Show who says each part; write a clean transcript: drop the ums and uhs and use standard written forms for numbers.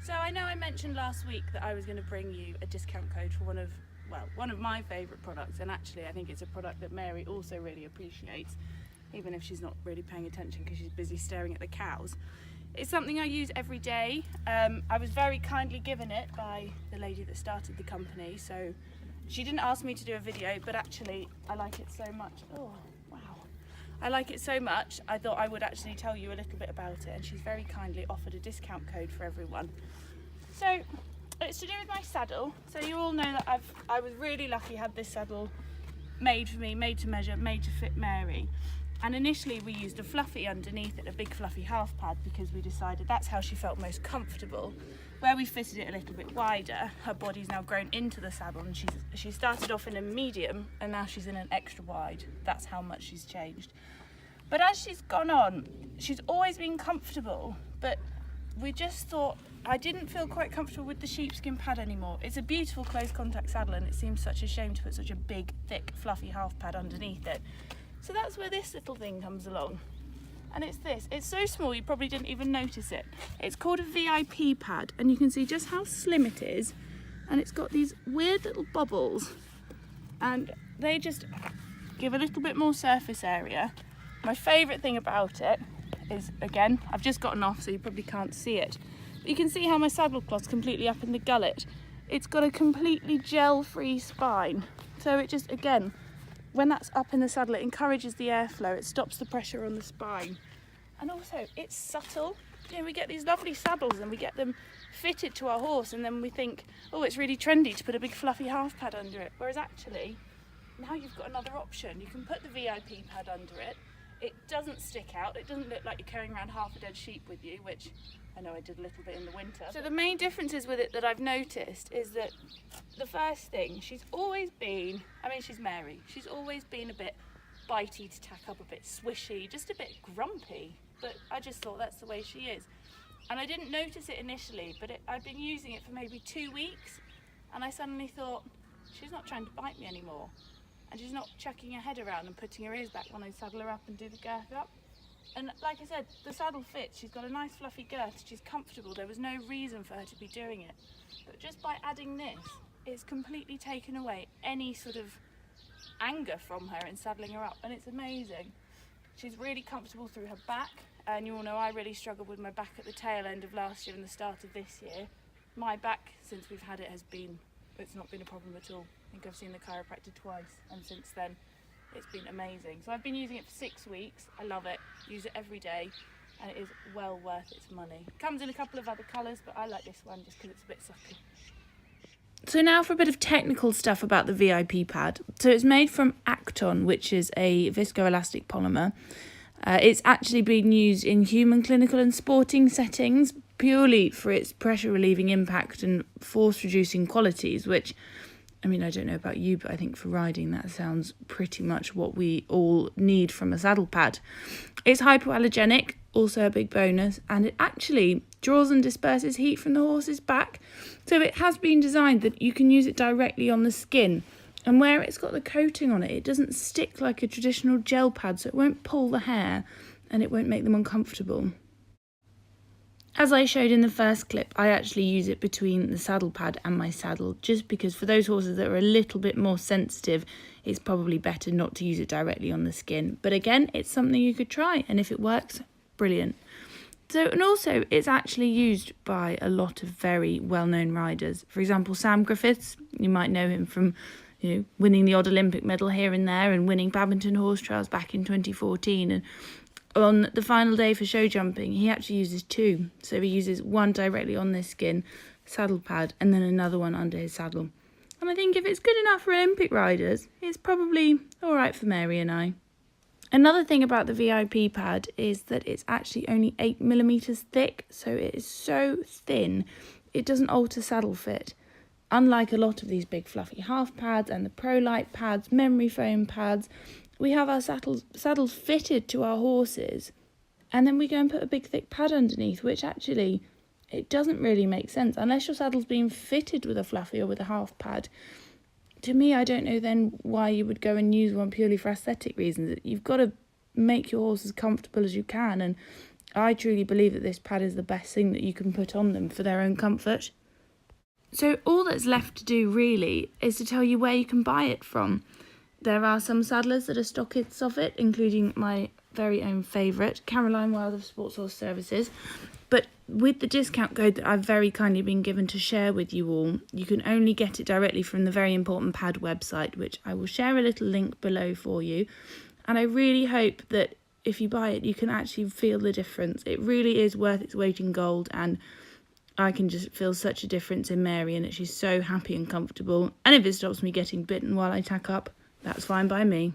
Speaker 1: So I know I mentioned last week that I was going to bring you a discount code for one of my favourite products, and actually I think it's a product that Mary also really appreciates, even if she's not really paying attention because she's busy staring at the cows. It's something I use every day. I was very kindly given it by the lady that started the company, so she didn't ask me to do a video, but actually I like it so much. Oh wow, I like it so much I thought I would actually tell you a little bit about it, and she's very kindly offered a discount code for everyone. So it's to do with my saddle. So you all know that I was really lucky, had this saddle made for me, made to measure, made to fit Mary. And initially we used a fluffy underneath it, a big fluffy half pad, because we decided that's how she felt most comfortable. Where we fitted it a little bit wider, her body's now grown into the saddle, and she started off in a medium and now she's in an extra wide. That's how much she's changed. But as she's gone on, she's always been comfortable, but we just thought I didn't feel quite comfortable with the sheepskin pad anymore. It's a beautiful close contact saddle, and it seems such a shame to put such a big, thick, fluffy half pad underneath it. So that's where this little thing comes along. And it's this. It's so small you probably didn't even notice it. It's called a VIP pad, and you can see just how slim it is. And it's got these weird little bubbles, and they just give a little bit more surface area. My favourite thing about it is, again, I've just gotten off so you probably can't see it, but you can see how my saddle cloth's completely up in the gullet. It's got a completely gel-free spine, so it just, again, when that's up in the saddle, it encourages the airflow, it stops the pressure on the spine. And also, it's subtle. You know, we get these lovely saddles and we get them fitted to our horse, and then we think, oh, it's really trendy to put a big fluffy half pad under it. Whereas actually, now you've got another option. You can put the VIP pad under it. It doesn't stick out. It doesn't look like you're carrying around half a dead sheep with you, which I know I did a little bit in the winter. So the main differences with it that I've noticed is that the first thing, she's always been, I mean, she's Mary, she's always been a bit bitey to tack up, a bit swishy, just a bit grumpy, but I just thought that's the way she is. And I didn't notice it initially, but I'd been using it for maybe 2 weeks, and I suddenly thought, she's not trying to bite me anymore. And she's not chucking her head around and putting her ears back when I saddle her up and do the girth up. And like I said, the saddle fits. She's got a nice fluffy girth. She's comfortable. There was no reason for her to be doing it. But just by adding this, it's completely taken away any sort of anger from her in saddling her up. And it's amazing. She's really comfortable through her back. And you all know I really struggled with my back at the tail end of last year and the start of this year. My back, since we've had it, it's not been a problem at all. I think I've seen the chiropractor twice, and since then it's been amazing. So I've been using it for 6 weeks. I love it, use it every day, and it is well worth its money. It comes in a couple of other colours, but I like this one just because it's a bit subtle. So now for a bit of technical stuff about the VIP pad. So it's made from Acton, which is a viscoelastic polymer. It's actually been used in human clinical and sporting settings purely for its pressure relieving impact and force reducing qualities, which, I mean, I don't know about you, but I think for riding that sounds pretty much what we all need from a saddle pad. It's hypoallergenic, also a big bonus, and it actually draws and disperses heat from the horse's back. So it has been designed that you can use it directly on the skin. And where it's got the coating on it, it doesn't stick like a traditional gel pad, so it won't pull the hair and it won't make them uncomfortable. As I showed in the first clip, I actually use it between the saddle pad and my saddle, just because for those horses that are a little bit more sensitive, it's probably better not to use it directly on the skin. But again, it's something you could try, and if it works, brilliant. So, and also, it's actually used by a lot of very well-known riders. For example, Sam Griffiths, you might know him from winning the odd Olympic medal here and there and winning Badminton horse trials back in 2014. And on the final day for show jumping, he actually uses 2. So he uses one directly on this skin, saddle pad, and then another one under his saddle. And I think if it's good enough for Olympic riders, it's probably all right for Mary and I. Another thing about the VIP pad is that it's actually only 8mm thick, so it is so thin, it doesn't alter saddle fit. Unlike a lot of these big fluffy half pads and the ProLite pads, memory foam pads, we have our saddles fitted to our horses, and then we go and put a big thick pad underneath, which actually, it doesn't really make sense unless your saddle's being fitted with a fluffy or with a half pad. To me, I don't know then why you would go and use one purely for aesthetic reasons. You've got to make your horse as comfortable as you can, and I truly believe that this pad is the best thing that you can put on them for their own comfort. So all that's left to do really is to tell you where you can buy it from. There are some saddlers that are stockists of it, including my very own favourite, Caroline Wild of Sports Horse Services. But with the discount code that I've very kindly been given to share with you all, you can only get it directly from the Very Important Pad website, which I will share a little link below for you. And I really hope that if you buy it, you can actually feel the difference. It really is worth its weight in gold, and I can just feel such a difference in Mary, and that she's so happy and comfortable. And if it stops me getting bitten while I tack up, that's fine by me.